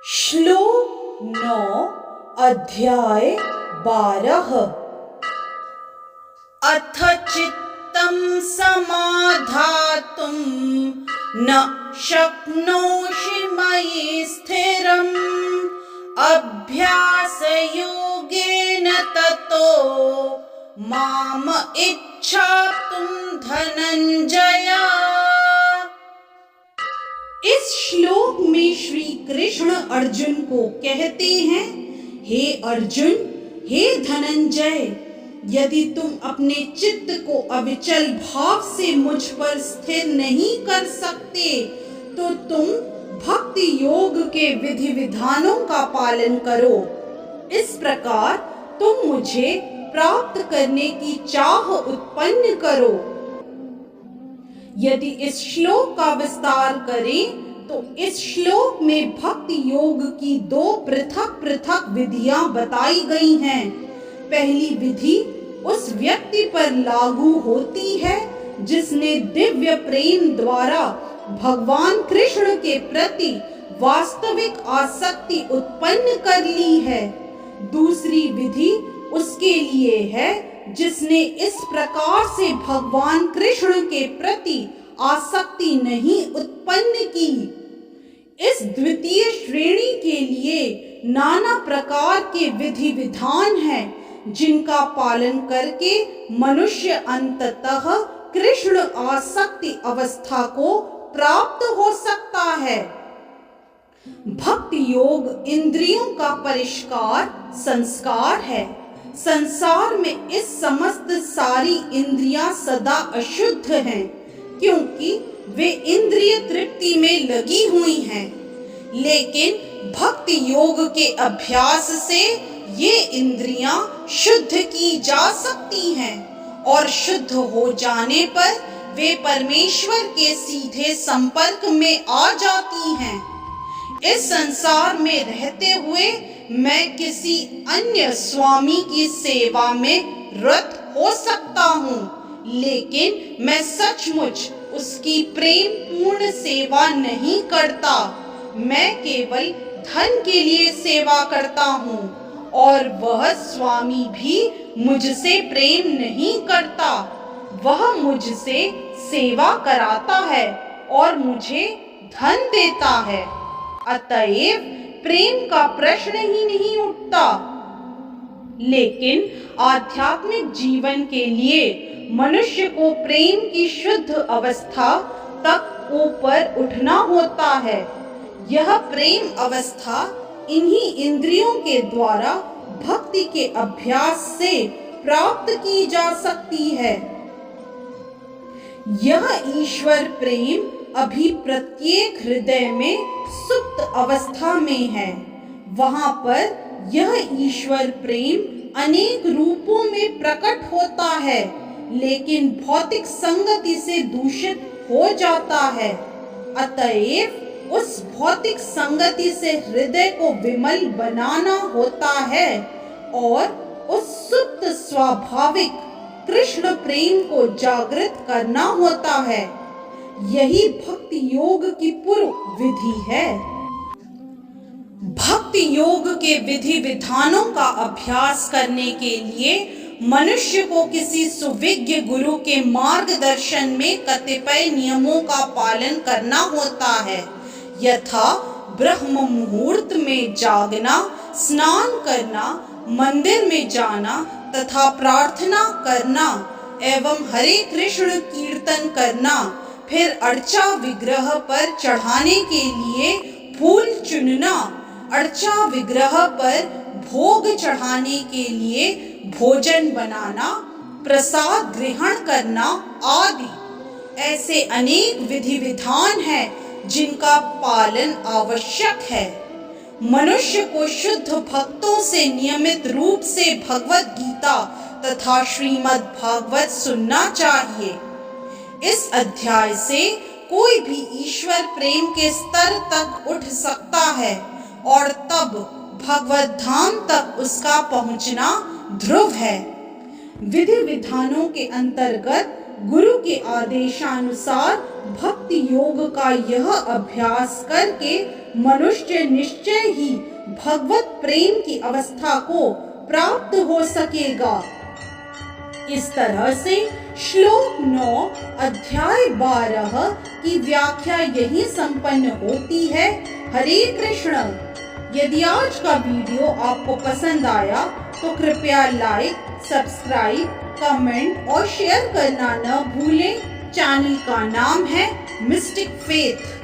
श्लोक 9 अध्याय 12। अथ चित्तं समाधातुं न शक्नोषि मयि स्थिरम् अभ्यासयोगेन ततो माम इच्छातुं धनंजय। इस श्लोक में श्री कृष्ण अर्जुन को कहते हैं, हे अर्जुन, हे धनंजय, यदि तुम अपने चित्त को अविचल भाव से मुझ पर स्थिर नहीं कर सकते तो तुम भक्ति योग के विधि विधानों का पालन करो। इस प्रकार तुम मुझे प्राप्त करने की चाह उत्पन्न करो। यदि इस श्लोक का विस्तार करें तो इस श्लोक में भक्ति योग की दो पृथक पृथक विधियां बताई गई हैं। पहली विधि उस व्यक्ति पर लागू होती है जिसने दिव्य प्रेम द्वारा भगवान कृष्ण के प्रति वास्तविक आसक्ति उत्पन्न कर ली है। दूसरी विधि उसके लिए है जिसने इस प्रकार से भगवान कृष्ण के प्रति आसक्ति नहीं उत्पन्न की। इस द्वितीय श्रेणी के लिए नाना प्रकार के विधि विधान हैं जिनका पालन करके मनुष्य अंततः कृष्ण आसक्ति अवस्था को प्राप्त हो सकता है। भक्ति योग इंद्रियों का परिष्कार संस्कार है। संसार में इस समस्त सारी इंद्रियां सदा अशुद्ध हैं क्योंकि वे इंद्रिय तृप्ति में लगी हुई हैं। लेकिन भक्ति योग के अभ्यास से ये इंद्रियां शुद्ध की जा सकती हैं और शुद्ध हो जाने पर वे परमेश्वर के सीधे संपर्क में आ जाती हैं। इस संसार में रहते हुए मैं किसी अन्य स्वामी की सेवा में रत हो सकता हूँ, लेकिन मैं सचमुच उसकी प्रेम पूर्ण सेवा नहीं करता। मैं केवल धन के लिए सेवा करता हूँ और वह स्वामी भी मुझसे प्रेम नहीं करता। वह मुझसे सेवा कराता है और मुझे धन देता है। अतएव प्रेम का प्रश्न ही नहीं उठता। लेकिन आध्यात्मिक जीवन के लिए मनुष्य को प्रेम की शुद्ध अवस्था तक ऊपर उठना होता है। यह प्रेम अवस्था इन्हीं इंद्रियों के द्वारा भक्ति के अभ्यास से प्राप्त की जा सकती है। यह ईश्वर प्रेम अभी प्रत्येक हृदय में सुप्त अवस्था में है। वहां पर यह ईश्वर प्रेम अनेक रूपों में प्रकट होता है, लेकिन भौतिक संगति से दूषित हो जाता है। अतएव उस भौतिक संगति से हृदय को विमल बनाना होता है और उस सुप्त स्वाभाविक कृष्ण प्रेम को जागृत करना होता है। यही भक्ति योग की पूर्व विधि है। भक्ति योग के विधि विधानों का अभ्यास करने के लिए मनुष्य को किसी सुविज्ञ गुरु के मार्गदर्शन में कतिपय नियमों का पालन करना होता है। यथा ब्रह्म मुहूर्त में जागना, स्नान करना, मंदिर में जाना तथा प्रार्थना करना एवं हरे कृष्ण कीर्तन करना, फिर अर्चा विग्रह पर चढ़ाने के लिए फूल चुनना, अर्चा विग्रह पर भोग चढ़ाने के लिए भोजन बनाना, प्रसाद ग्रहण करना आदि ऐसे अनेक विधि विधान हैं जिनका पालन आवश्यक है। मनुष्य को शुद्ध भक्तों से नियमित रूप से भगवत गीता तथा श्रीमद् भागवत सुनना चाहिए। इस अध्याय से कोई भी ईश्वर प्रेम के स्तर तक उठ सकता है और तब भगवत धाम तक उसका पहुंचना ध्रुव है। विधि विधानों के अंतर्गत गुरु के आदेशानुसार भक्ति योग का यह अभ्यास करके मनुष्य निश्चय ही भगवत प्रेम की अवस्था को प्राप्त हो सकेगा। इस तरह से श्लोक 9 अध्याय 12 की व्याख्या यही संपन्न होती है। हरे कृष्ण। यदि आज का वीडियो आपको पसंद आया तो कृपया लाइक, सब्सक्राइब, कमेंट और शेयर करना न भूलें। चैनल का नाम है मिस्टिक फेथ।